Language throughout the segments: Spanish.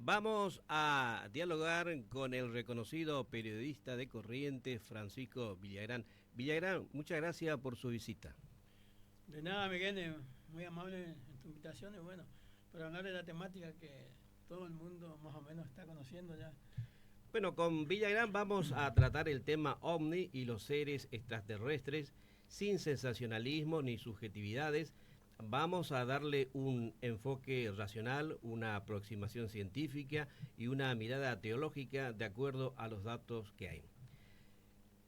Vamos a dialogar con el reconocido periodista de Corrientes, Francisco Villagrán. Villagrán, muchas gracias por su visita. De nada, Miguel, muy amable en tu invitación y bueno, para hablar de la temática que todo el mundo más o menos está conociendo ya. Bueno, con Villagrán vamos a tratar el tema OVNI y los seres extraterrestres sin sensacionalismo ni subjetividades. Vamos a darle un enfoque racional, una aproximación científica y una mirada teológica de acuerdo a los datos que hay.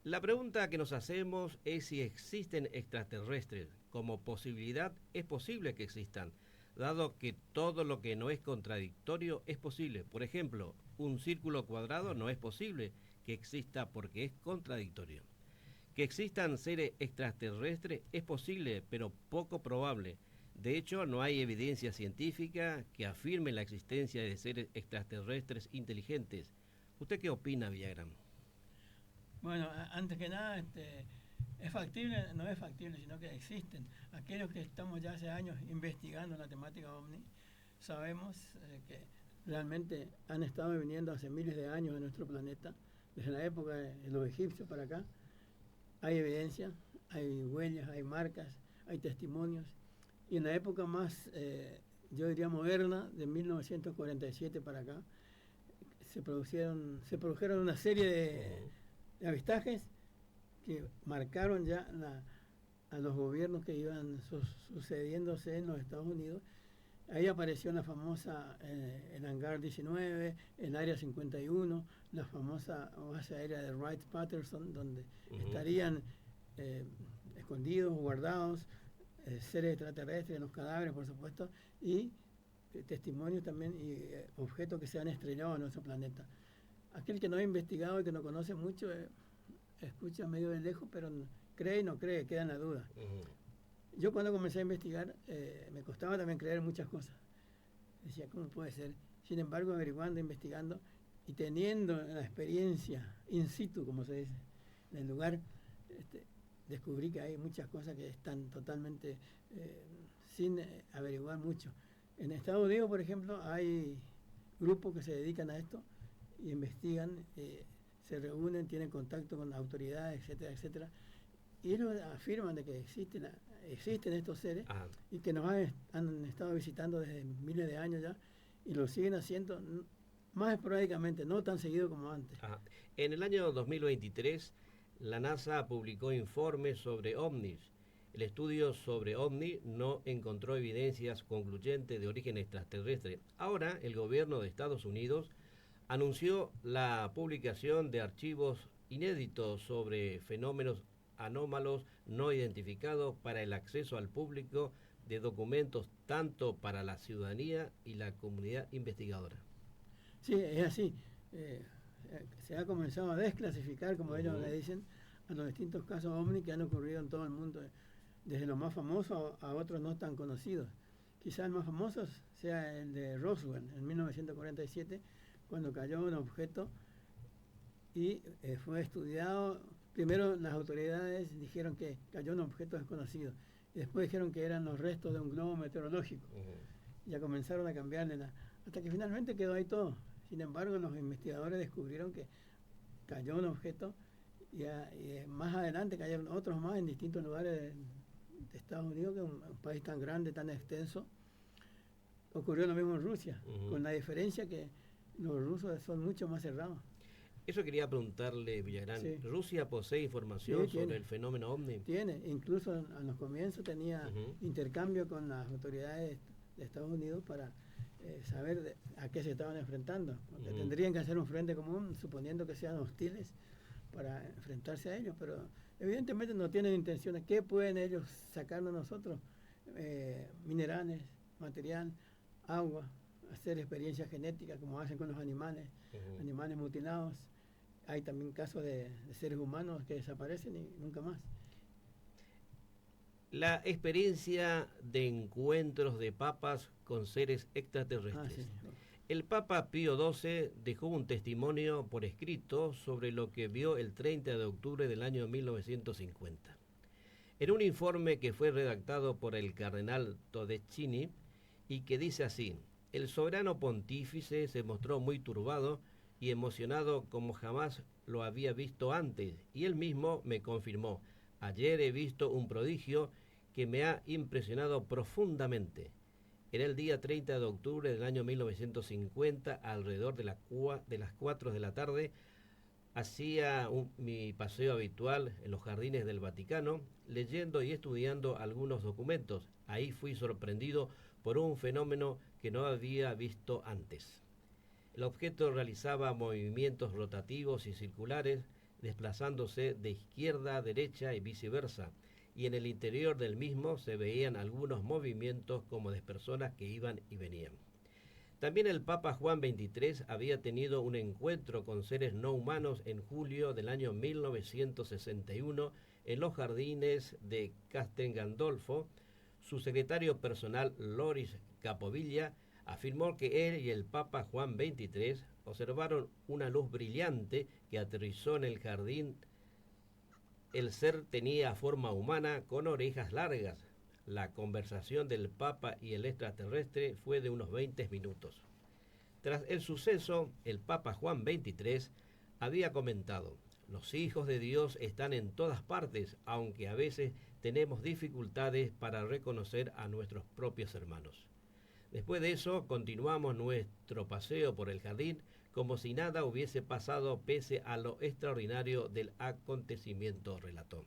La pregunta que nos hacemos es si existen extraterrestres. Como posibilidad, es posible que existan, dado que todo lo que no es contradictorio es posible. Por ejemplo, un círculo cuadrado no es posible que exista porque es contradictorio. Que existan seres extraterrestres es posible, pero poco probable. De hecho, no hay evidencia científica que afirme la existencia de seres extraterrestres inteligentes. ¿Usted qué opina, Villagrán? Bueno, antes que nada, es factible, no es factible, sino que existen. Aquellos que estamos ya hace años investigando la temática OVNI, sabemos que realmente han estado viniendo hace miles de años a nuestro planeta, desde la época de los egipcios para acá. Hay evidencia, hay huellas, hay marcas, hay testimonios. Y en la época más, yo diría moderna, de 1947 para acá, se produjeron una serie de avistajes que marcaron ya a los gobiernos que iban sucediéndose en los Estados Unidos. Ahí apareció la famosa el hangar 19, el área 51, la famosa base aérea de Wright-Patterson, donde estarían escondidos, guardados, seres extraterrestres, los cadáveres, por supuesto, y testimonios también y objetos que se han estrellado en nuestro planeta. Aquel que no ha investigado y que no conoce mucho, escucha medio de lejos, pero cree y no cree, queda en la duda. Yo cuando comencé a investigar, me costaba también creer muchas cosas. Decía, ¿cómo puede ser? Sin embargo, averiguando, investigando y teniendo la experiencia in situ, como se dice, en el lugar, descubrí que hay muchas cosas que están totalmente sin averiguar mucho. En Estados Unidos, por ejemplo, hay grupos que se dedican a esto y investigan, se reúnen, tienen contacto con autoridades, etcétera, etcétera. Y ellos afirman de que existen estos seres y que nos han estado visitando desde miles de años ya y lo siguen haciendo más esporádicamente, no tan seguido como antes. En el año 2023, la NASA publicó informes sobre ovnis. El estudio sobre ovni no encontró evidencias concluyentes de origen extraterrestre. Ahora, el gobierno de Estados Unidos anunció la publicación de archivos inéditos sobre fenómenos anómalos no identificados para el acceso al público de documentos tanto para la ciudadanía y la comunidad investigadora. Sí, es así. Se ha comenzado a desclasificar, como ellos le dicen, a los distintos casos OVNI que han ocurrido en todo el mundo, desde los más famosos a otros no tan conocidos. Quizás el más famoso sea el de Roswell, en 1947, cuando cayó un objeto y fue estudiado. Primero las autoridades dijeron que cayó un objeto desconocido y después dijeron que eran los restos de un globo meteorológico. Ya comenzaron a cambiarle hasta que finalmente quedó ahí todo. Sin embargo, los investigadores descubrieron que cayó un objeto y más adelante cayeron otros más en distintos lugares de Estados Unidos, que es un país tan grande, tan extenso. Ocurrió lo mismo en Rusia, con la diferencia que los rusos son mucho más cerrados. Eso quería preguntarle, Villagrán. Sí. ¿Rusia posee información sobre el fenómeno OVNI? Tiene, incluso en los comienzos tenía intercambio con las autoridades de Estados Unidos para saber a qué se estaban enfrentando. Porque tendrían que hacer un frente común, suponiendo que sean hostiles, para enfrentarse a ellos, pero evidentemente no tienen intenciones. ¿Qué pueden ellos sacar de nosotros? Minerales, material, agua, hacer experiencias genéticas como hacen con los animales, animales mutilados. Hay también casos de seres humanos que desaparecen y nunca más. La experiencia de encuentros de papas con seres extraterrestres. Sí. El Papa Pío XII dejó un testimonio por escrito sobre lo que vio el 30 de octubre del año 1950. En un informe que fue redactado por el cardenal Todeschini y que dice así: El soberano pontífice se mostró muy turbado y emocionado como jamás lo había visto antes, y él mismo me confirmó: ayer he visto un prodigio que me ha impresionado profundamente. Era el día 30 de octubre del año 1950, alrededor de las 4 de la tarde. Hacía mi paseo habitual en los jardines del Vaticano, leyendo y estudiando algunos documentos. Ahí fui sorprendido por un fenómeno que no había visto antes. El objeto realizaba movimientos rotativos y circulares, desplazándose de izquierda a derecha y viceversa, y en el interior del mismo se veían algunos movimientos como de personas que iban y venían. También el Papa Juan XXIII había tenido un encuentro con seres no humanos en julio del año 1961 en los jardines de Castel Gandolfo. Su secretario personal, Loris Capovilla, afirmó que él y el Papa Juan XXIII observaron una luz brillante que aterrizó en el jardín. El ser tenía forma humana con orejas largas. La conversación del Papa y el extraterrestre fue de unos 20 minutos. Tras el suceso, el Papa Juan XXIII había comentado: los hijos de Dios están en todas partes, aunque a veces tenemos dificultades para reconocer a nuestros propios hermanos. Después de eso, continuamos nuestro paseo por el jardín como si nada hubiese pasado pese a lo extraordinario del acontecimiento, relató.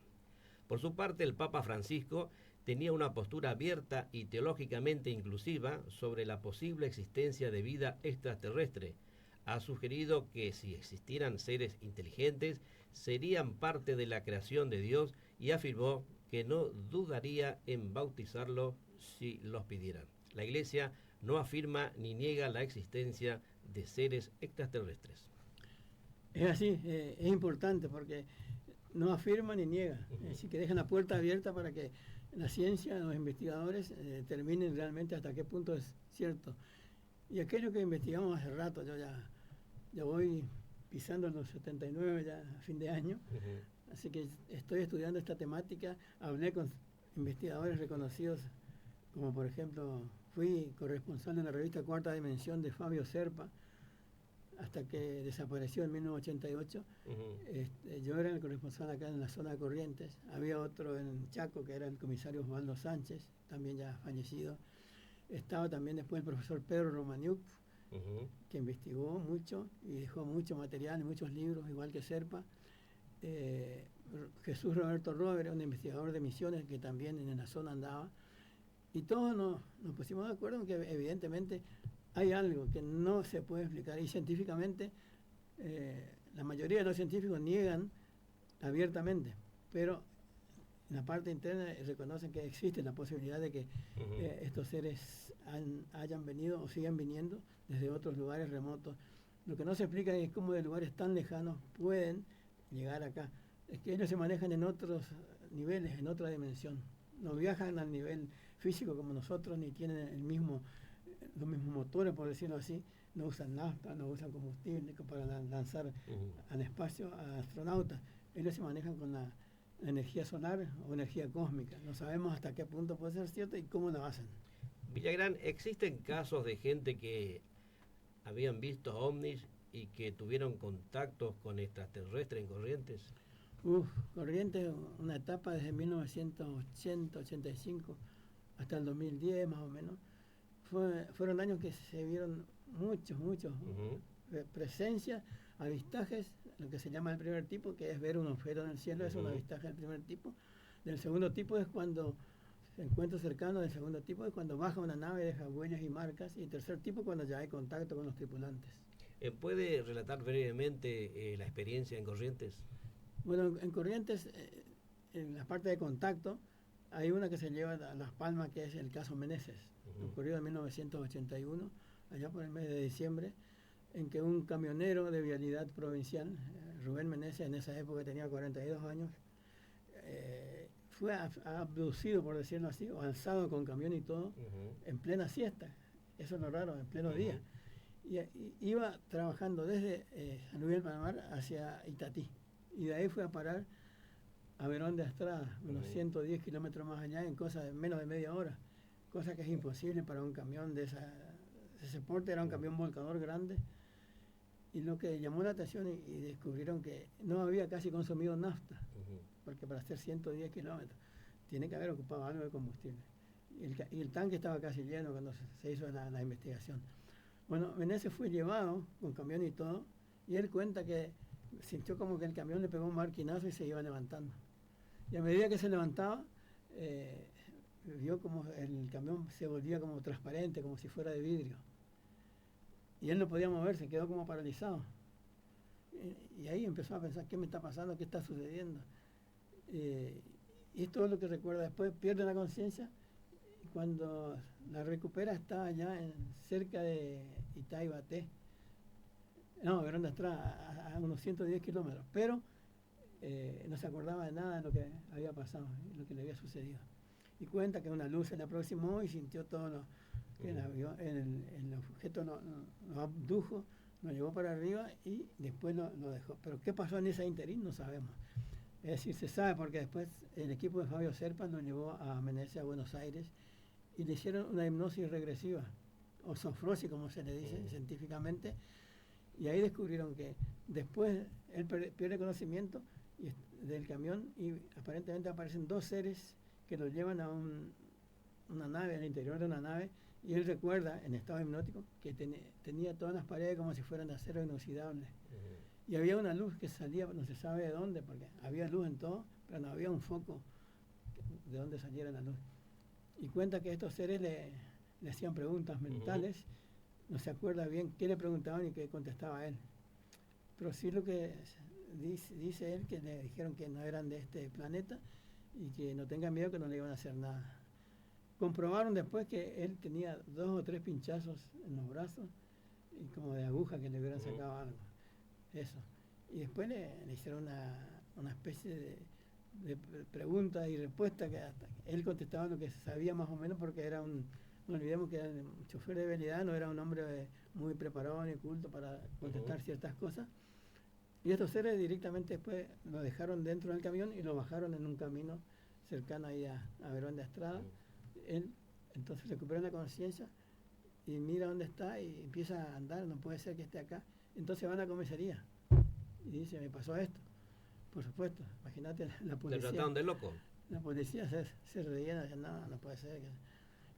Por su parte, el Papa Francisco tenía una postura abierta y teológicamente inclusiva sobre la posible existencia de vida extraterrestre. Ha sugerido que si existieran seres inteligentes, serían parte de la creación de Dios, y afirmó que no dudaría en bautizarlos si los pidieran. La Iglesia no afirma ni niega la existencia de seres extraterrestres. Es así, es importante porque no afirma ni niega, es decir, que dejan la puerta abierta para que la ciencia, los investigadores determinen realmente hasta qué punto es cierto. Y aquello que investigamos hace rato, yo ya voy pisando los 79 ya a fin de año, así que estoy estudiando esta temática. Hablé con investigadores reconocidos, como por ejemplo fui corresponsal en la revista Cuarta Dimensión de Fabio Serpa, hasta que desapareció en 1988. Yo era el corresponsal acá en la zona de Corrientes. Había otro en Chaco, que era el comisario Osvaldo Sánchez, también ya fallecido. Estaba también después el profesor Pedro Romaniuk, que investigó mucho y dejó mucho material, muchos libros, igual que Serpa. Jesús Roberto Rover, un investigador de misiones que también en la zona andaba. Y todos nos pusimos de acuerdo en que evidentemente hay algo que no se puede explicar, y científicamente la mayoría de los científicos niegan abiertamente, pero en la parte interna reconocen que existe la posibilidad de que estos seres hayan venido o sigan viniendo desde otros lugares remotos. Lo que no se explica es cómo de lugares tan lejanos pueden llegar acá. Es que ellos se manejan en otros niveles, en otra dimensión. No viajan al nivel físico como nosotros, ni tienen los mismos motores, por decirlo así. No usan nafta, no usan combustible para lanzar al espacio a astronautas. Ellos se manejan con la energía solar o energía cósmica. No sabemos hasta qué punto puede ser cierto y cómo lo hacen. Villagrán, ¿existen casos de gente que habían visto ovnis y que tuvieron contactos con extraterrestres en Corrientes? Corrientes, una etapa desde 1980, 85 hasta el 2010 más o menos. Fueron años que se vieron muchos presencias, avistajes, lo que se llama el primer tipo, que es ver un objeto en el cielo, es un avistaje del primer tipo. Del segundo tipo es cuando se encuentra cercano. Del segundo tipo es cuando baja una nave y deja huellas y marcas. Y el tercer tipo cuando ya hay contacto con los tripulantes. ¿Puede relatar brevemente la experiencia en Corrientes? Bueno, en Corrientes, en la parte de contacto, hay una que se lleva a Las Palmas, que es el caso Meneses, ocurrido en 1981, allá por el mes de diciembre, en que un camionero de Vialidad Provincial, Rubén Meneses, en esa época tenía 42 años, fue abducido, por decirlo así, o alzado con camión y todo, en plena siesta. Eso es lo raro, en pleno día. Y iba trabajando desde San Luis del Palmar hacia Itatí. Y de ahí fue a parar a Verón de Astrada, unos 110 kilómetros más allá, en cosa de menos de media hora, cosa que es imposible para un camión de ese porte, era un camión volcador grande. Y lo que llamó la atención y descubrieron que no había casi consumido nafta, porque para hacer 110 kilómetros tiene que haber ocupado algo de combustible. Y el tanque estaba casi lleno cuando se hizo la investigación. Bueno, Meneses fue llevado con camión y todo, y él cuenta que sintió como que el camión le pegó un marquinazo y se iba levantando. Y a medida que se levantaba, vio como el camión se volvía como transparente, como si fuera de vidrio. Y él no podía moverse, quedó como paralizado. Y ahí empezó a pensar, ¿qué me está pasando? ¿Qué está sucediendo? Y esto es lo que recuerda. Después pierde la conciencia y cuando la recupera está allá cerca de Itaibaté. No, Verón de Astrada, a unos 110 kilómetros. Pero no se acordaba de nada de lo que había pasado, lo que le había sucedido. Y cuenta que una luz se le aproximó y sintió todo lo que el objeto lo abdujo, lo llevó para arriba y después lo dejó. Pero qué pasó en esa interín no sabemos. Es decir, se sabe porque después el equipo de Fabio Serpa lo llevó a Meneses a Buenos Aires y le hicieron una hipnosis regresiva, o sofrosis como se le dice científicamente, y ahí descubrieron que después él pierde conocimiento del camión y aparentemente aparecen dos seres que lo llevan a una nave, al interior de una nave, y él recuerda, en estado hipnótico, que tenía todas las paredes como si fueran de acero inoxidable. Y había una luz que salía, no se sabe de dónde, porque había luz en todo, pero no había un foco de dónde saliera la luz. Y cuenta que estos seres le hacían preguntas mentales, no se acuerda bien qué le preguntaban y qué contestaba él. Pero sí lo que dice él, que le dijeron que no eran de este planeta y que no tengan miedo, que no le iban a hacer nada. Comprobaron después que él tenía 2 o 3 pinchazos en los brazos y como de aguja que le hubieran sacado algo. Eso. Y después le hicieron una especie de pregunta y respuesta que hasta él contestaba lo que sabía más o menos porque era no olvidemos que era un chofer de habilidad, no era un hombre muy preparado ni culto para contestar ciertas cosas. Y estos seres directamente después lo dejaron dentro del camión y lo bajaron en un camino cercano ahí a Verón de Astrada. Él entonces recupera la conciencia y mira dónde está y empieza a andar, no puede ser que esté acá. Entonces va a la comisaría y dice, me pasó esto. Por supuesto, imagínate la policía. ¿Te trataron de loco? La policía se reía, decía, no puede ser.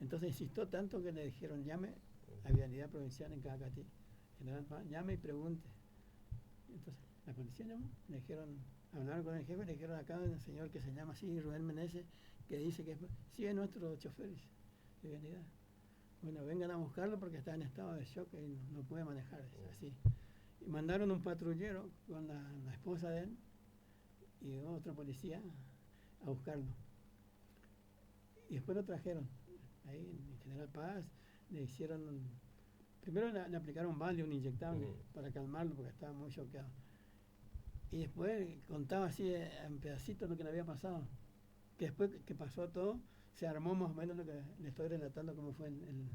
Entonces insistió tanto que le dijeron, llame a Vialidad Provincial en Cacatí. General Paz, llame y pregunte. Entonces la policía llamó, le dijeron, hablaron con el jefe, le dijeron acá un señor que se llama así, Rubén Meneses, que dice que sí es nuestro chofer de Vialidad. Bueno, vengan a buscarlo porque está en estado de shock y no puede manejar, así. Y mandaron un patrullero con la esposa de él y otro policía a buscarlo. Y después lo trajeron. Ahí en General Paz le hicieron primero le aplicaron Valium, un inyectable para calmarlo porque estaba muy choqueado. Y después contaba así en pedacitos lo que le había pasado. Que después que pasó todo, se armó más o menos lo que le estoy relatando cómo fue el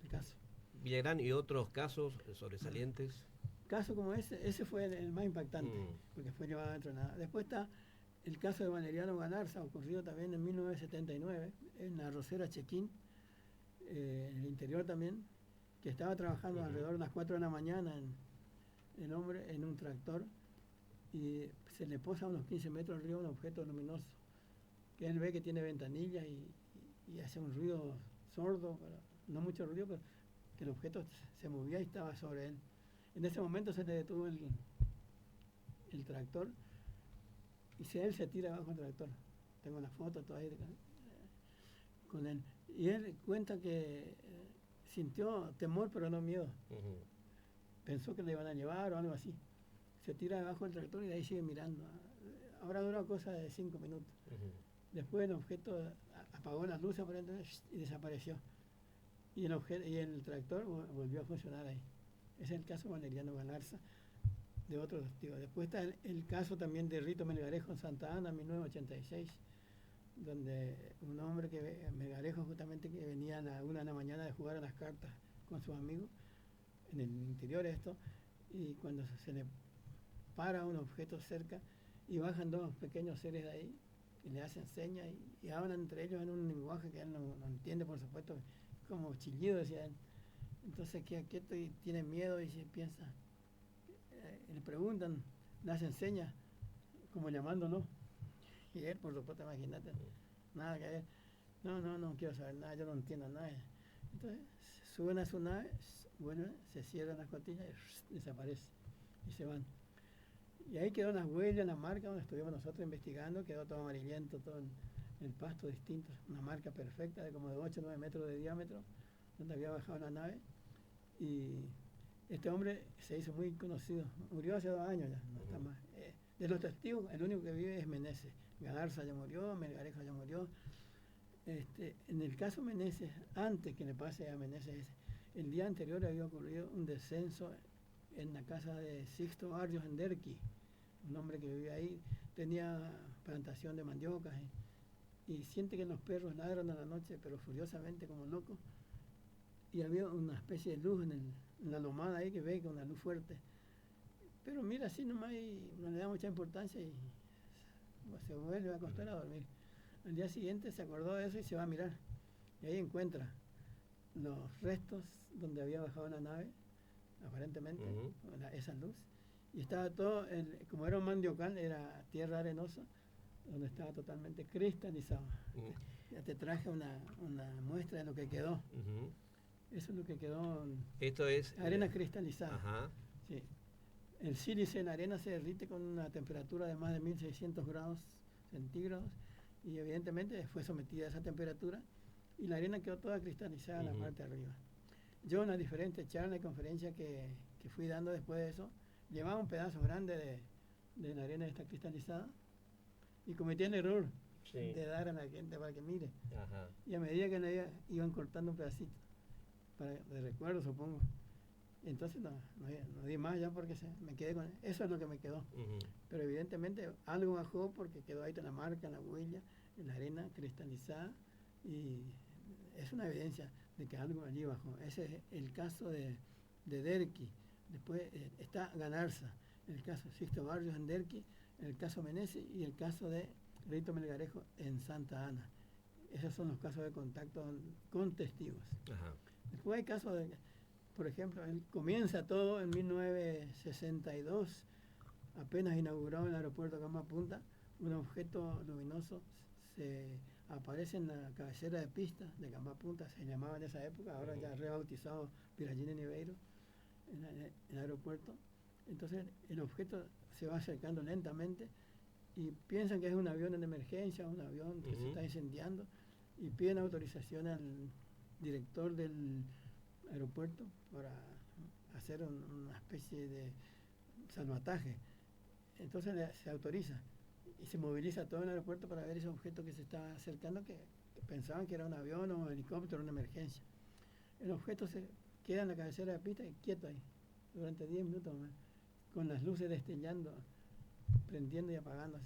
caso. Villagrán, ¿y otros casos sobresalientes? Caso como ese fue el más impactante, porque fue llevado dentro de nada. Después está el caso de Valeriano Galarza, ocurrido también en 1979, en la Rosera Chequín, en el interior también, que estaba trabajando alrededor de las 4 de la mañana el hombre en un tractor y se le posa a unos 15 metros arriba un objeto luminoso, que él ve que tiene ventanilla y hace un ruido sordo, no mucho ruido, pero que el objeto se movía y estaba sobre él. En ese momento se le detuvo el tractor y él se tira abajo del tractor. Tengo la foto todavía con él. Y él cuenta que sintió temor pero no miedo. Pensó que le iban a llevar o algo así. Se tira debajo del tractor y de ahí sigue mirando. Habrá durado cosa de 5 minutos. Después el objeto apagó las luces y desapareció. Y el tractor volvió a funcionar ahí. Ese es el caso de Valeriano Galarza, de otro testigo. Después está el caso también de Rito Melgarejo en Santa Ana, en 1986, donde un hombre Melgarejo justamente, que venía a la 1 de la mañana de jugar a las cartas con sus amigos, en el interior esto, y cuando se le para un objeto cerca y bajan 2 pequeños seres de ahí y le hacen señas y hablan entre ellos en un lenguaje que él no entiende, por supuesto, como chillido, decía él. Entonces queda quieto y tiene miedo y se piensa, le preguntan, le hacen señas, como llamándolo. Y él, por supuesto, imagínate, nada que ver. No quiero saber nada, yo no entiendo nada. Entonces suben a su nave, vuelven, se cierran las cortinas y desaparece. Y se van. Y ahí quedó las huellas, la marca donde estuvimos nosotros investigando, quedó todo amarillento, todo el pasto distinto, una marca perfecta de como de 8 o 9 metros de diámetro, donde había bajado la nave. Y este hombre se hizo muy conocido, murió hace 2 años ya, no está más. De los testigos, el único que vive es Meneses. Garza ya murió, Melgarejo ya murió. En el caso Meneses, antes que le pase a Meneses, el día anterior había ocurrido un descenso en la casa de Sixto Barrios en Derqui, un hombre que vivía ahí, tenía plantación de mandiocas y siente que los perros ladran a la noche, pero furiosamente como locos, y había una especie de luz en la lomada ahí que ve con una luz fuerte, pero mira así nomás y no le da mucha importancia y se vuelve a acostar a dormir. Al día siguiente se acordó de eso y se va a mirar, y ahí encuentra los restos donde había bajado la nave, aparentemente, esa luz, y estaba todo, como era un mandiocal, era tierra arenosa, donde estaba totalmente cristalizado. Ya te traje una muestra de lo que quedó. Eso es lo que quedó. Esto es arena cristalizada. Sí. El sílice en la arena se derrite con una temperatura de más de 1600 grados centígrados y evidentemente fue sometida a esa temperatura y la arena quedó toda cristalizada en la parte de arriba. Yo en las diferentes charlas y conferencias que fui dando después de eso, llevaba un pedazo grande de la arena esta cristalizada y cometí el error de dar a la gente para que mire. Y a medida que le iban cortando un pedacito, de recuerdo supongo. Entonces no di más ya porque me quedé con eso, es lo que me quedó. Pero evidentemente algo bajó porque quedó ahí la marca, la huella, en la arena cristalizada y es una evidencia de que algo allí bajó. Ese es el caso de Derqui. Después está Ganarza, el caso de Sixto Barrios en Derqui, el caso Meneses y el caso de Rito Melgarejo en Santa Ana. Esos son los casos de contacto con testigos. Después hay casos de, por ejemplo, comienza todo en 1962, apenas inaugurado el aeropuerto de Gama Punta, un objeto luminoso se aparece en la cabecera de pista de Gama Punta, se llamaba en esa época, ahora ya rebautizado Pirallín Niveiro, en el aeropuerto. Entonces el objeto se va acercando lentamente y piensan que es un avión en emergencia, un avión que se está incendiando y piden autorización al director del aeropuerto para hacer una especie de salvataje. Entonces se autoriza y se moviliza todo el aeropuerto para ver ese objeto que se estaba acercando, que pensaban que era un avión o un helicóptero, una emergencia. El objeto se queda en la cabecera de pista y quieto ahí durante 10 minutos más, con las luces destellando, prendiendo y apagándose.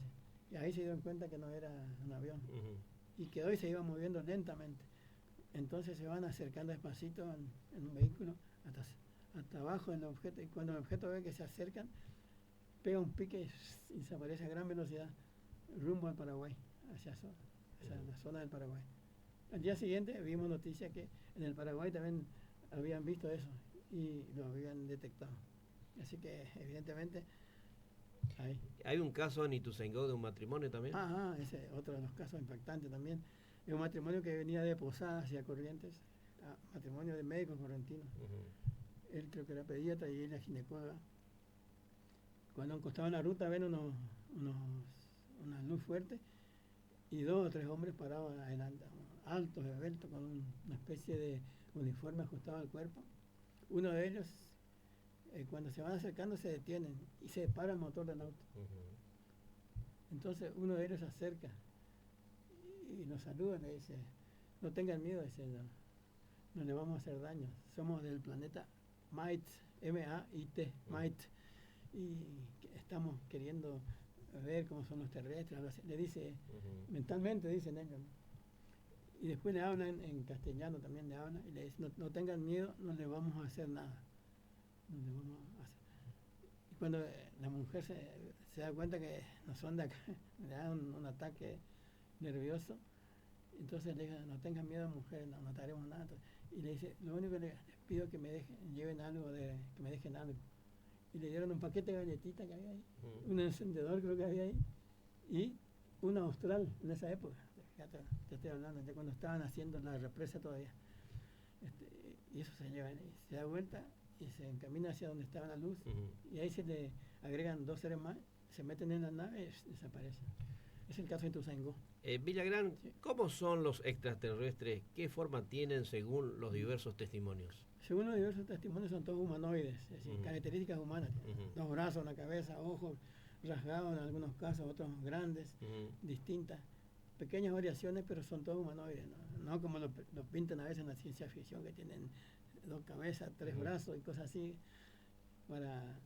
Y ahí se dieron cuenta que no era un avión. Y quedó y se iba moviendo lentamente. Entonces se van acercando despacito en un vehículo hasta abajo del objeto, y cuando el objeto ve que se acercan, pega un pique y se aparece a gran velocidad rumbo al Paraguay, hacia la zona del Paraguay. Al día siguiente vimos noticias que en el Paraguay también habían visto eso y lo habían detectado. Así que evidentemente hay un caso en Ituzaingó de un matrimonio también. Ese es otro de los casos impactantes también. Es un matrimonio que venía de Posadas hacia Corrientes, matrimonio de médicos correntinos. Él creo que era pediatra y ella ginecóloga. Cuando acostaban la ruta ven una luz fuerte y 2 o 3 hombres parados adelante, altos, esbeltos, con una especie de uniforme ajustado al cuerpo. Uno de ellos, cuando se van acercando, se detienen y se para el motor del auto. Entonces uno de ellos se acerca y nos saluda, le dice, no tengan miedo, dice, no le vamos a hacer daño, somos del planeta MAIT, M-A-I-T, MAIT, y estamos queriendo ver cómo son los terrestres, algo así. Le dice, mentalmente dicen ellos, ¿no? Y después le hablan en castellano, también le hablan, y le dicen, no tengan miedo, no le vamos a hacer nada, no le vamos a hacer. Y cuando la mujer se da cuenta que no son de acá, le da un ataque nervioso, entonces le dice, no tengan miedo mujeres, no te haremos nada. Y le dice, lo único que pido que lleven algo, que me dejen algo. Y le dieron un paquete de galletitas que había ahí, un encendedor creo que había ahí, y una austral en esa época, fíjate, te estoy hablando, de cuando estaban haciendo la represa todavía. Y eso se lleva, y se da vuelta y se encamina hacia donde estaba la luz, y ahí se le agregan 2 seres más, se meten en la nave y desaparecen. Es el caso de Ituzaingó. Villagrán, Sí. ¿cómo son los extraterrestres? ¿Qué forma tienen según los diversos testimonios? Según los diversos testimonios son todos humanoides, es decir, características humanas. 2 brazos, una cabeza, ojos rasgados en algunos casos, otros grandes, distintas. Pequeñas variaciones, pero son todos humanoides, no como lo pintan a veces en la ciencia ficción, que tienen 2 cabezas, 3 brazos y cosas así, para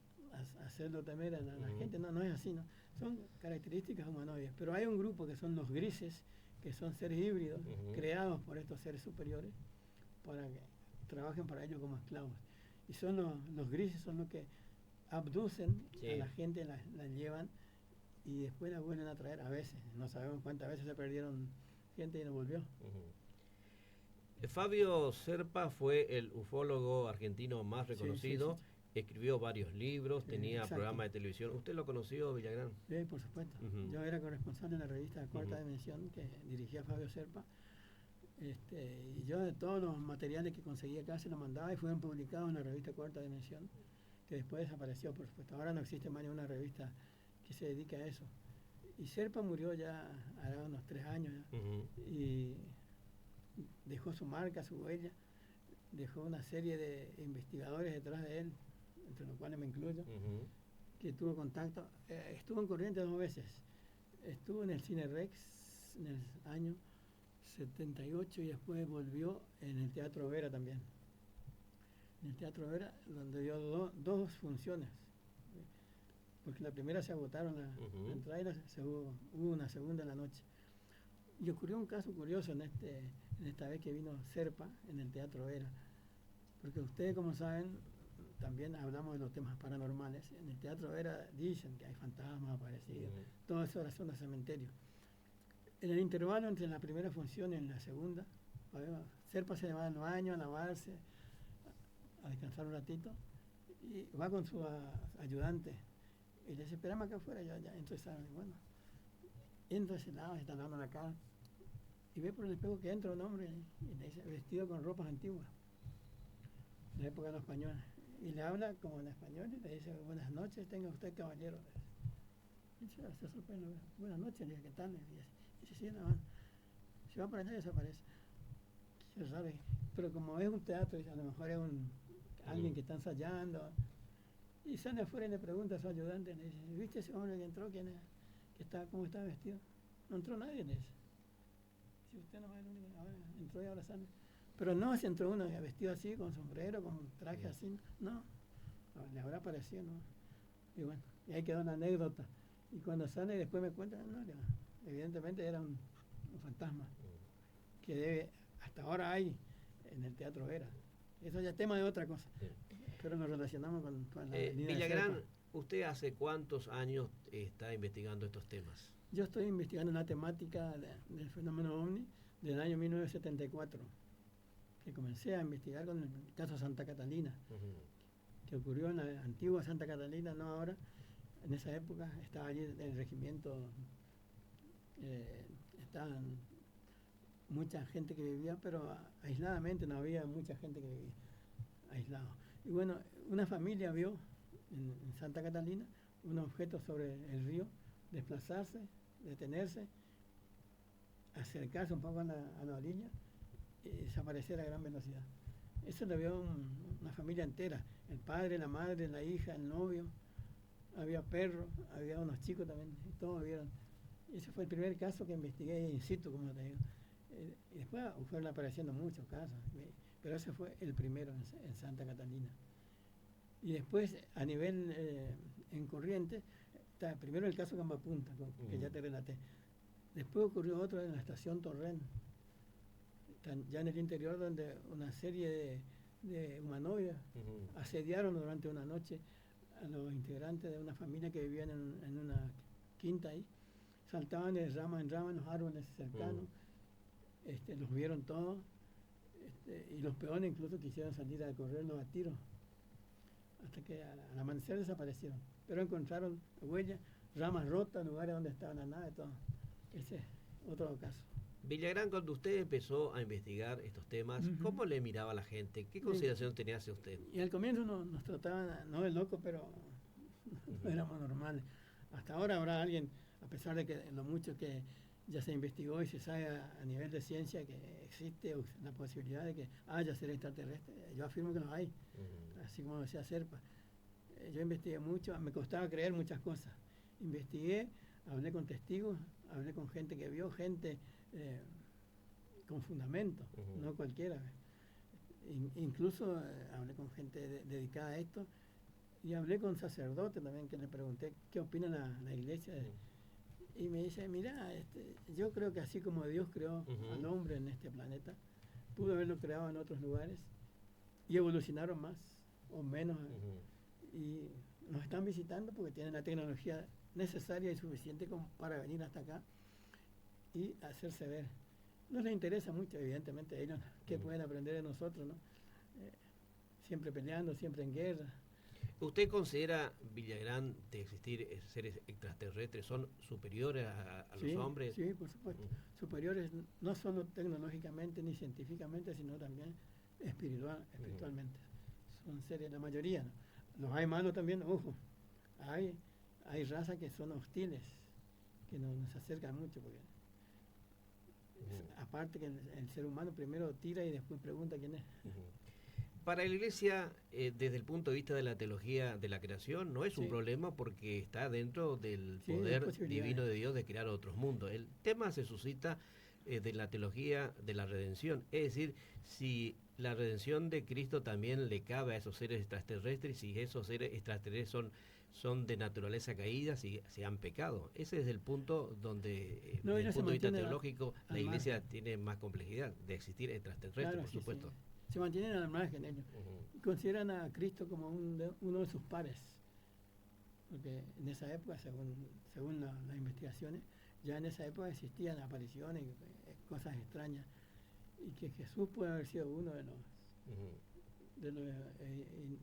hacerlo temer a la gente. No es así, ¿no? Son características humanoides. Pero hay un grupo que son los grises, que son seres híbridos, creados por estos seres superiores, para que trabajen para ellos como esclavos. Y son los grises son los que abducen a la gente, la llevan y después la vuelven a traer a veces. No sabemos cuántas veces se perdieron gente y no volvió. Fabio Serpa fue el ufólogo argentino más reconocido. Sí. Escribió varios libros, tenía programas de televisión. ¿Usted lo conoció, Villagrán? Sí, por supuesto. Yo era corresponsal en la revista Cuarta Dimensión, que dirigía Fabio Serpa. Y yo de todos los materiales que conseguía acá se los mandaba y fueron publicados en la revista Cuarta Dimensión, que después desapareció, por supuesto. Ahora no existe más ninguna revista que se dedique a eso. Y Serpa murió ya hará unos 3 años ya, y dejó su marca, su huella, dejó una serie de investigadores detrás de él, entre los cuales me incluyo, que tuvo contacto. Estuvo en Corrientes 2 veces. Estuvo en el Cine Rex en el año 78 y después volvió en el Teatro Vera también. En el Teatro Vera, donde dio 2 funciones, porque la primera se agotaron la entrada y hubo una segunda en la noche. Y ocurrió un caso curioso en esta vez que vino Serpa en el Teatro Vera, porque ustedes, como saben, también hablamos de los temas paranormales. En el Teatro Vera dicen que hay fantasmas aparecidos, todo eso ahora son los cementerios. En el intervalo entre la primera función y la segunda, Serpa se va al baño a lavarse, a descansar un ratito, y va con su ayudante y le dice: esperame acá afuera. Ya. Entonces, bueno, entra ese lado, se está lavando la cara y ve por el espejo que entra un hombre y le dice, vestido con ropas antiguas de la época de los españoles, y le habla como en español y le dice: buenas noches, tenga usted, caballero. Y se sorprende: buenas noches, le dice, ¿qué tal? Y dice: sí, no, se va para allá y desaparece. Qué raro. Pero como es un teatro, a lo mejor es alguien que está ensayando, y sale afuera y le pregunta a su ayudante, le dice: ¿viste ese hombre que entró? ¿Quién es? ¿Cómo está vestido? No entró nadie, le dice. Si usted no va, el único, ahora entró y ahora sale. Pero no, si entró uno vestido así, con sombrero, con traje así, no, le habrá parecido, ¿no? Y bueno, y ahí quedó una anécdota. Y cuando sale después me cuentan, no, evidentemente era un fantasma, que hasta ahora hay en el Teatro Vera. Eso ya es tema de otra cosa, pero nos relacionamos con la Villagrán, ¿usted hace cuántos años está investigando estos temas? Yo estoy investigando la temática del fenómeno OVNI desde el año 1974, que comencé a investigar con el caso Santa Catalina, que ocurrió en la antigua Santa Catalina, no ahora. En esa época estaba allí el regimiento, estaban mucha gente que vivía, pero aisladamente, no había mucha gente que vivía aislado. Y bueno, una familia vio en Santa Catalina un objeto sobre el río desplazarse, detenerse, acercarse un poco a la orilla y desaparecer a gran velocidad. Eso lo vio una familia entera: el padre, la madre, la hija, el novio, había perros, había unos chicos también, y todos vieron. Y ese fue el primer caso que investigué in situ, como te digo. Y después fueron apareciendo muchos casos, pero ese fue el primero en Santa Catalina. Y después, a nivel en Corrientes, está primero el caso Cambapunta, que ya te relaté. Después ocurrió otro en la estación Torrent, ya en el interior, donde una serie de humanoides asediaron durante una noche a los integrantes de una familia que vivían en una quinta ahí. Saltaban de rama en rama en los árboles cercanos, los vieron todos, y los peones incluso quisieron salir a correrlos a tiro, hasta que al amanecer desaparecieron. Pero encontraron huellas, ramas rotas, lugares donde estaban la nave, todo. Ese es otro caso. Villagrán, cuando usted empezó a investigar estos temas, ¿cómo le miraba a la gente? ¿Qué consideración tenía hacia usted? Y al comienzo nos trataban, no de loco, pero no éramos normales. Hasta ahora habrá alguien, a pesar de que lo mucho que ya se investigó y se sabe a nivel de ciencia que existe la posibilidad de que haya seres extraterrestres, yo afirmo que los hay, así como decía Serpa. Yo investigué mucho, me costaba creer muchas cosas. Investigué, hablé con testigos, hablé con gente que vio, gente con fundamento, no cualquiera. Incluso hablé con gente dedicada a esto y hablé con sacerdotes también, que le pregunté qué opina la iglesia. Y me dice, mira, yo creo que así como Dios creó al hombre en este planeta, pudo haberlo creado en otros lugares y evolucionaron más o menos. Y nos están visitando porque tienen la tecnología necesaria y suficiente como para venir hasta acá y hacerse ver. No les interesa mucho, evidentemente, a ellos qué pueden aprender de nosotros, ¿no? Siempre peleando, siempre en guerra. ¿Usted considera, Villagrán, de existir seres extraterrestres, son superiores a los hombres? Sí, por supuesto. Superiores no solo tecnológicamente ni científicamente, sino también espiritualmente. Son seres, la mayoría, ¿no? Los hay malos también, ojo. Hay razas que son hostiles, que nos acercan mucho, porque aparte que el ser humano primero tira y después pregunta quién es. Para la Iglesia, desde el punto de vista de la teología de la creación, no es un problema porque está dentro del poder divino de Dios de crear otros mundos. El tema se suscita de la teología de la redención, es decir, si la redención de Cristo también le cabe a esos seres extraterrestres, si esos seres extraterrestres son de naturaleza caída, si se han pecado. Ese es el punto donde, desde el punto de vista teológico, la Iglesia tiene más complejidad de existir extraterrestres, por supuesto. Se mantienen al margen ellos. Consideran a Cristo como uno de sus pares, porque en esa época, según las investigaciones, ya en esa época existían apariciones, cosas extrañas, y que Jesús puede haber sido uno de los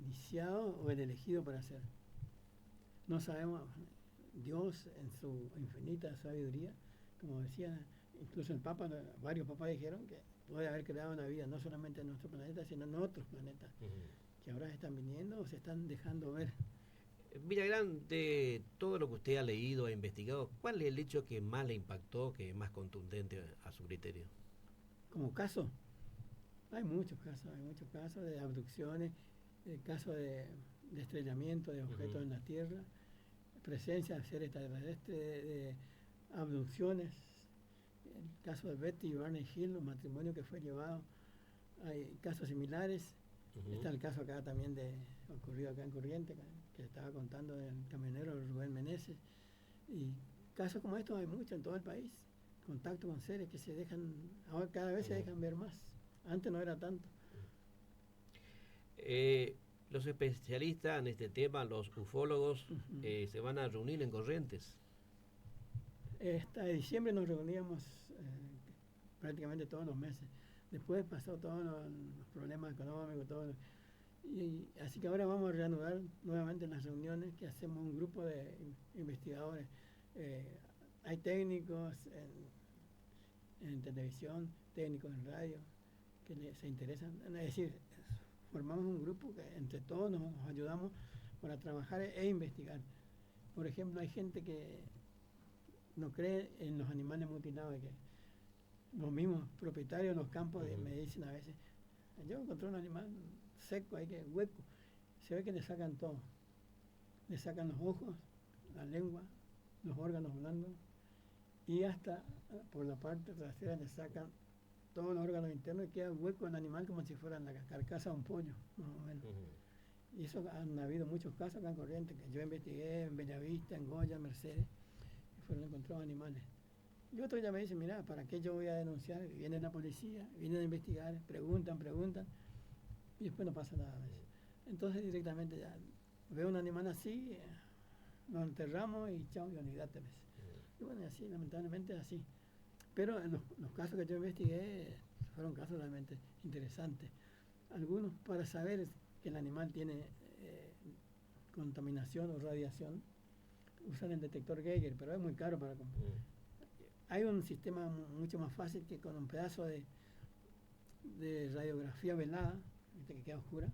iniciados o el elegido para ser. No sabemos, Dios en su infinita sabiduría, como decía, incluso el Papa, varios papas dijeron que puede haber creado una vida no solamente en nuestro planeta, sino en otros planetas, que ahora están viniendo o se están dejando ver. Villagrán, de todo lo que usted ha leído, ha investigado, ¿cuál es el hecho que más le impactó, que es más contundente a su criterio? Como caso, hay muchos casos de abducciones, casos de estrellamiento de objetos en la Tierra, presencia de seres extraterrestres, de abducciones. El caso de Betty y Barney Hill, un matrimonio que fue llevado, hay casos similares. Está el caso acá también ocurrido acá en Corrientes, que estaba contando del camionero Rubén Meneses. Y casos como estos hay muchos en todo el país. Contacto con seres que se dejan, ahora cada vez se dejan ver más. Antes no era tanto. Los especialistas en este tema, los ufólogos, se van a reunir en Corrientes. Hasta diciembre nos reuníamos prácticamente todos los meses. Después pasó todos los problemas económicos, y así que ahora vamos a reanudar nuevamente las reuniones, que hacemos un grupo de investigadores. Hay técnicos en televisión, técnicos en radio, que se interesan. Es decir, formamos un grupo que entre todos nos ayudamos para trabajar e investigar. Por ejemplo, hay gente que no cree en los animales mutilados, que los mismos propietarios de los campos me dicen a veces, yo encontré un animal seco, hay que hueco, se ve que le sacan todo, le sacan los ojos, la lengua, los órganos blandos, y hasta por la parte trasera le sacan todos los órganos internos y queda un hueco en el animal como si fuera la carcasa de un pollo, más o menos. Y eso han habido muchos casos acá en Corrientes, que yo investigué en Bellavista, en Goya, Mercedes, y fueron encontrados animales. Y otros ya me dicen, mira, ¿para qué yo voy a denunciar? Viene la policía, vienen a investigar, preguntan, y después no pasa nada. Entonces directamente ya veo un animal así, lo enterramos y chao, y olvídate. Y bueno, así, lamentablemente es así. Pero en los casos que yo investigué fueron casos realmente interesantes. Algunos para saber que el animal tiene contaminación o radiación, usan el detector Geiger, pero es muy caro para comprar. Hay un sistema mucho más fácil que con un pedazo de radiografía velada, ¿viste? Que queda oscura,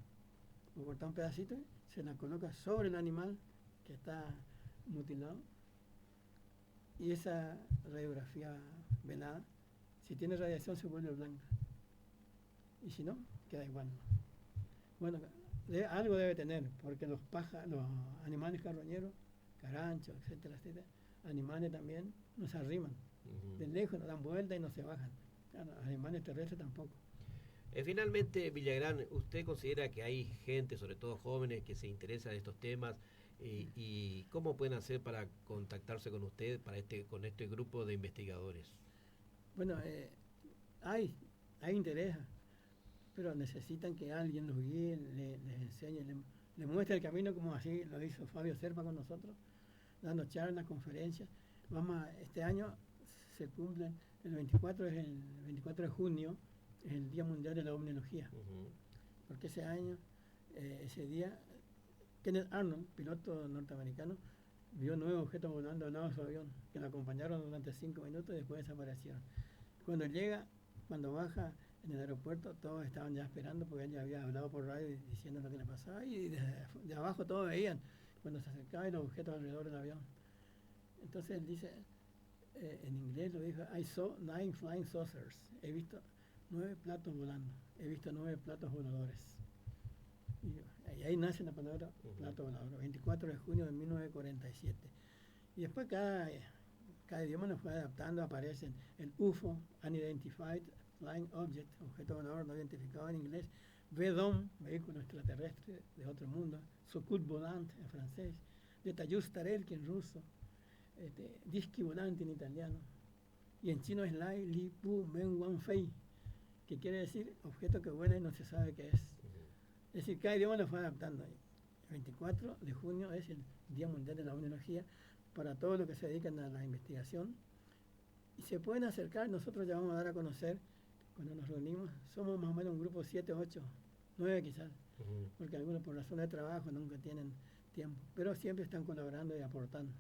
o cortar un pedacito, se la coloca sobre el animal que está mutilado, y esa radiografía velada, si tiene radiación se vuelve blanca, y si no, queda igual. Bueno, algo debe tener, porque los animales carroñeros, caranchos, etcétera, etcétera, animales también no se arriman. De lejos nos dan vuelta y no se bajan. Los animales terrestres tampoco. Finalmente, Villagrán, ¿usted considera que hay gente, sobre todo jóvenes, que se interesa en estos temas? ¿Y cómo pueden hacer para contactarse con usted, con este grupo de investigadores? Bueno, hay interés, pero necesitan que alguien los guíe, les enseñe, les muestre el camino, como así lo hizo Fabio Serpa con nosotros, dando charlas, conferencias. Este año se cumplen, el 24 de junio, es el Día Mundial de la Omniología. Porque ese año, ese día, Kenneth Arnold, piloto norteamericano, vio 9 objetos volando al lado de su avión, que lo acompañaron durante 5 minutos y después desaparecieron. Cuando baja en el aeropuerto, todos estaban ya esperando porque él ya había hablado por radio diciendo lo que le pasaba, y de abajo todos veían cuando se acercaba y los objetos alrededor del avión. Entonces él dice, en inglés lo dijo, I saw 9 flying saucers. He visto 9 platos volando, he visto 9 platos voladores. Y ahí nace la palabra plato volador, 24 de junio de 1947. Y después cada idioma nos fue adaptando, aparecen el UFO, Unidentified Flying Object, objeto volador no identificado en inglés, VDOM, vehículo extraterrestre de otro mundo, Socult Volant en francés, Detayus Tarelki en ruso, Dischi Volante en italiano, y en chino es Lai Li Pu Men Wan Fei, que quiere decir objeto que vuela y no se sabe qué es. Es decir, cada idioma lo fue adaptando. El 24 de junio es el Día Mundial de la Omniología para todos los que se dedican a la investigación. Y se pueden acercar, nosotros ya vamos a dar a conocer, cuando nos reunimos, somos más o menos un grupo 7, 8, 9 quizás, porque algunos por razón de trabajo nunca tienen tiempo, pero siempre están colaborando y aportando.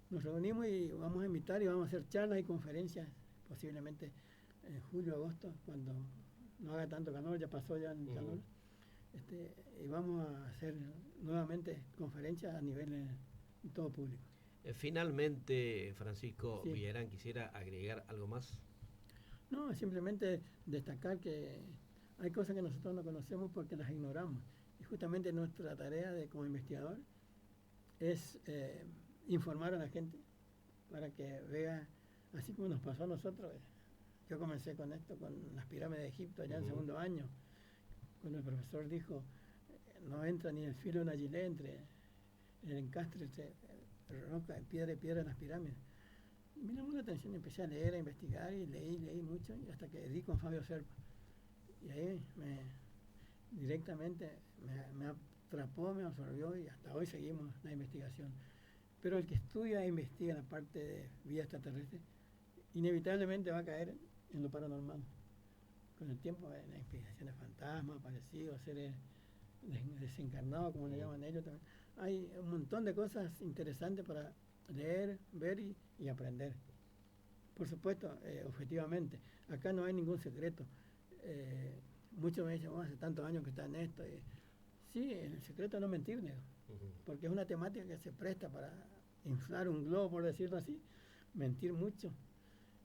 Nos reunimos y vamos a invitar y vamos a hacer charlas y conferencias, posiblemente en julio, agosto, cuando no haga tanto calor, ya pasó ya el calor. Y vamos a hacer nuevamente conferencias a nivel todo público. Finalmente, Francisco Sí. Villagrán, quisiera agregar algo más. No, simplemente destacar que hay cosas que nosotros no conocemos porque las ignoramos. Y justamente nuestra tarea como investigador es informar a la gente para que vea, así como nos pasó a nosotros. Yo comencé con esto, con las pirámides de Egipto, allá en segundo año, cuando el profesor dijo, no entra ni el filo de una gilet entre el encastre, roca, piedra y piedra en las pirámides. Me llamó la atención, empecé a leer, a investigar, y leí mucho, y hasta que di con Fabio Serpa. Y ahí directamente me atrapó, me absorbió, y hasta hoy seguimos la investigación. Pero el que estudia e investiga la parte de vida extraterrestre, inevitablemente va a caer en lo paranormal. Con el tiempo, en las investigaciones fantasmas, aparecidos, seres desencarnados, como le llaman ellos también. Hay un montón de cosas interesantes para leer, ver y aprender. Por supuesto, objetivamente, acá no hay ningún secreto. Muchos me dicen, hace tantos años que está en esto. Sí, el secreto es no mentir, Nego, porque es una temática que se presta para inflar un globo, por decirlo así, mentir mucho.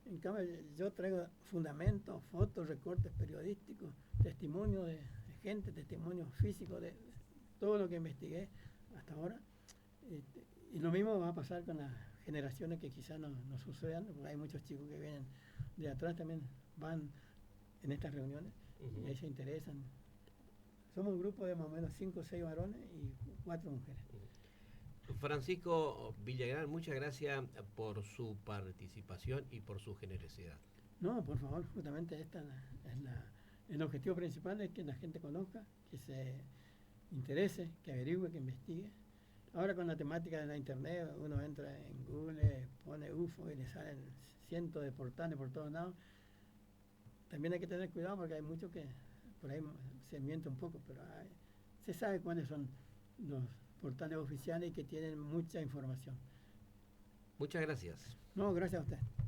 En cambio, yo traigo fundamentos, fotos, recortes periodísticos, testimonios de gente, testimonios físicos de todo lo que investigué hasta ahora. Y lo mismo va a pasar con las generaciones que quizás no sucedan, porque hay muchos chicos que vienen de atrás, también van en estas reuniones y ahí se interesan. Somos un grupo de más o menos 5 o 6 varones y 4 mujeres. Francisco Villagrán, muchas gracias por su participación y por su generosidad. No, por favor, justamente el objetivo principal es que la gente conozca, que se interese, que averigüe, que investigue. Ahora con la temática de la internet, uno entra en Google, pone UFO y le salen cientos de portales por todos lados. también hay que tener cuidado porque hay muchos que por ahí se miente un poco, pero se sabe cuáles son los portales oficiales y que tienen mucha información. Muchas gracias. No, gracias a usted.